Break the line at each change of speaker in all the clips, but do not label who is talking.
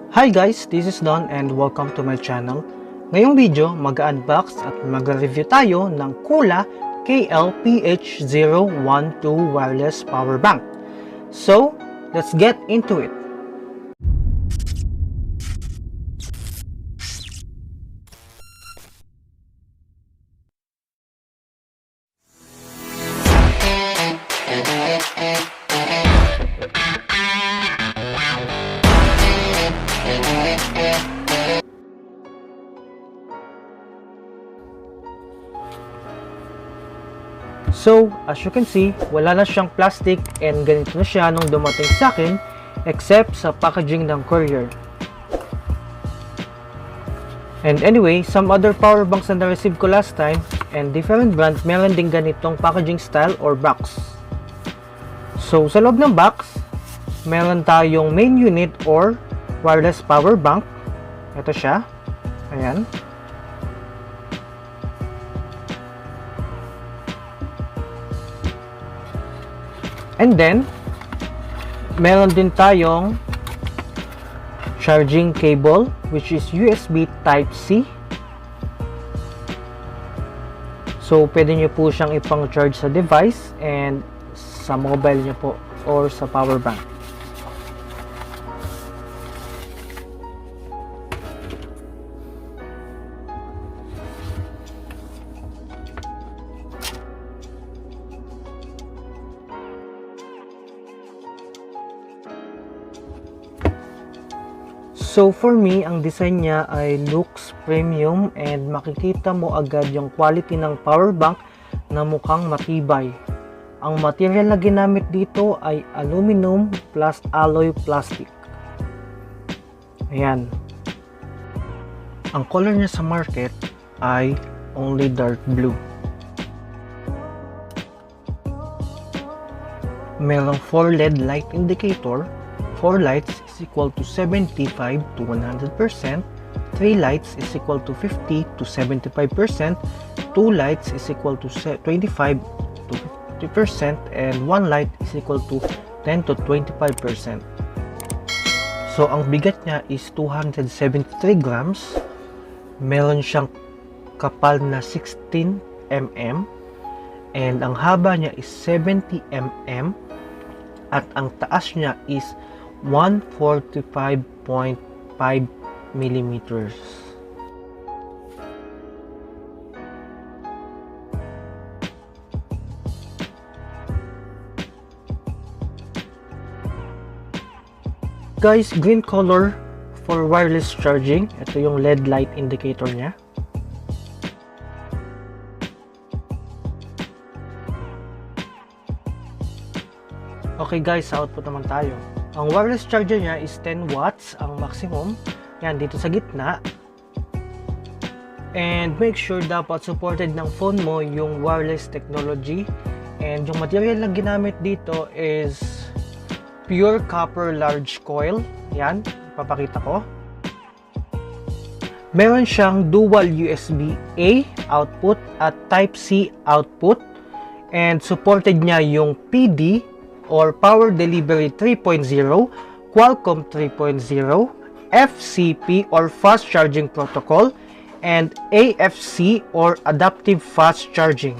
Hi guys, this is Don and welcome to my channel. Ngayong video, mag-unbox at mag-review tayo ng Kuulaa KLPH012 wireless power bank. So, let's get into it. So, as you can see, wala na siyang plastic and ganito na siya nung dumating sa akin except sa packaging ng courier. And anyway, some other power banks na na-receive ko last time and different brands meron din ganitong packaging style or box. So, sa loob ng box, meron tayong main unit or wireless power bank. Ito siya. Ayan. And then, meron din tayong charging cable which is USB Type-C. So, pwede nyo po siyang ipang-charge sa device and sa mobile nyo po or sa power bank. So for me, ang design niya ay looks premium and makikita mo agad yung quality ng power bank na mukhang matibay. Ang material na ginamit dito ay aluminum plus alloy plastic. Ayan. Ang color niya sa market ay only dark blue. Merong 4 LED light indicator. 4 lights is equal to 75 to 100%, 3 lights is equal to 50 to 75%, 2 lights is equal to 25 to 50%, and 1 light is equal to 10 to 25%. So, ang bigat niya is 273 grams. Meron siyang kapal na 16 mm, and ang haba niya is 70 mm, at ang taas niya is 145.5 millimeters. Guys, green color for wireless charging. Ito yung LED light indicator niya. Okay guys, sa output naman tayo. Ang wireless charger niya is 10 watts ang maximum. Yan, dito sa gitna. And make sure dapat supported ng phone mo yung wireless technology. And yung material na ginamit dito is pure copper large coil. Yan, papakita ko. Meron siyang dual USB-A output at Type-C output. And supported niya yung PD or Power Delivery 3.0, Qualcomm 3.0, FCP or Fast Charging Protocol, and AFC or Adaptive Fast Charging.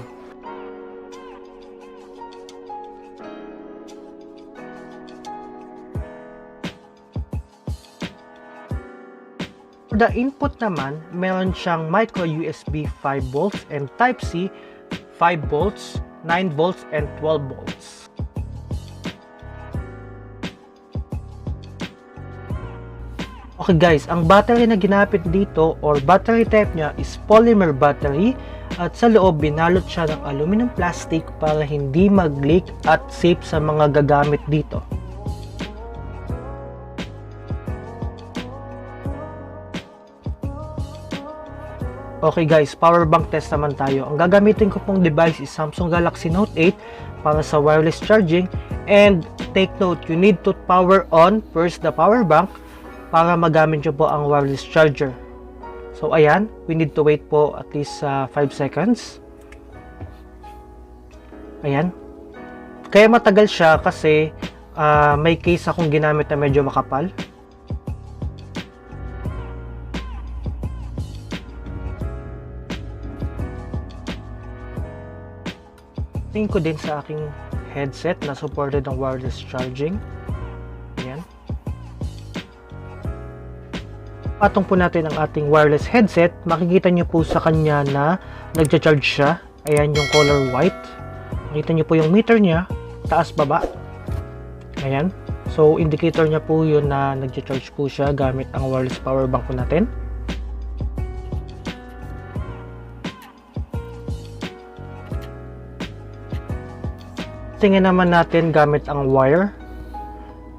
For the input naman, meron siyang micro USB 5 volts and Type-C 5 volts, 9 volts, and 12 volts. Okay guys, ang battery na ginamit dito or battery type niya is polymer battery at sa loob binalot siya ng aluminum plastic para hindi mag-leak at safe sa mga gagamit dito. Okay guys, power bank test naman tayo. Ang gagamitin ko pong device is Samsung Galaxy Note 8 para sa wireless charging, and take note, you need to power on first the power bank para magamit nyo po ang wireless charger. So ayan, we need to wait po at least 5 seconds. Ayan. Kaya matagal siya kasi may case akong ginamit na medyo makapal. connecting ko din sa aking headset na supported ng wireless charging. Ayan. Patong po natin ang ating wireless headset. Makikita nyo po sa kanya na nagcha-charge siya. Ayan yung color white. Makita nyo po yung meter niya, taas baba. Ayan. So indicator niya po yun na nagcha-charge po siya gamit ang wireless power bank po natin. Tingnan naman natin gamit ang wire.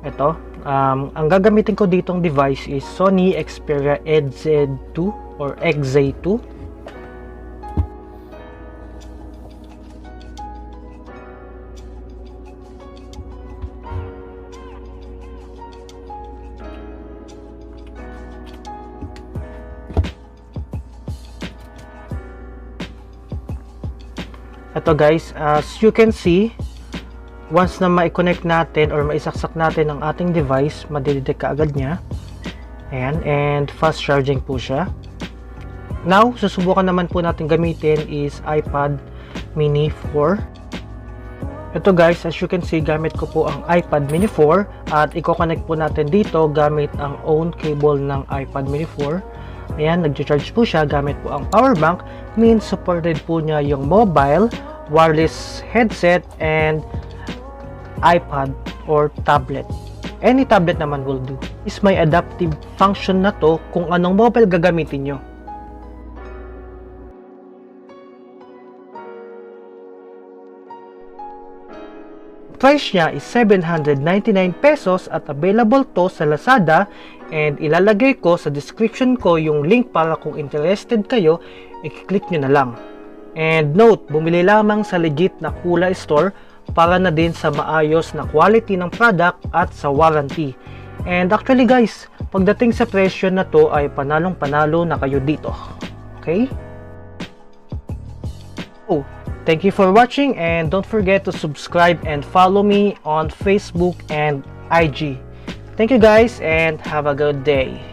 Ito, ang gagamitin ko ditong device is Sony Xperia EZ2 or XZ2. Ito guys, as you can see, once na ma-connect natin or maisaksak natin ang ating device, madidetect ka agad niya. Ayan, and fast charging po siya. Now, susubukan naman po natin gamitin is iPad Mini 4. Ito guys, as you can see, gamit ko po ang iPad Mini 4 at i-connect po natin dito gamit ang own cable ng iPad Mini 4. Ayan, nag-charge po siya gamit po ang power bank, means supported po niya yung mobile, wireless headset, and iPad or tablet. Any tablet naman will do. Is may adaptive function na to kung anong mobile gagamitin nyo. Price niya is 799 pesos at available to sa Lazada, and ilalagay ko sa description ko yung link para kung interested kayo, i-click nyo na lang. And note, bumili lamang sa legit na Kuulaa store para na din sa maayos na quality ng product at sa warranty. And actually guys, pagdating sa presyo na to ay panalong-panalo na kayo dito. Okay? Oh, thank you for watching and don't forget to subscribe and follow me on Facebook and IG. Thank you guys and have a good day.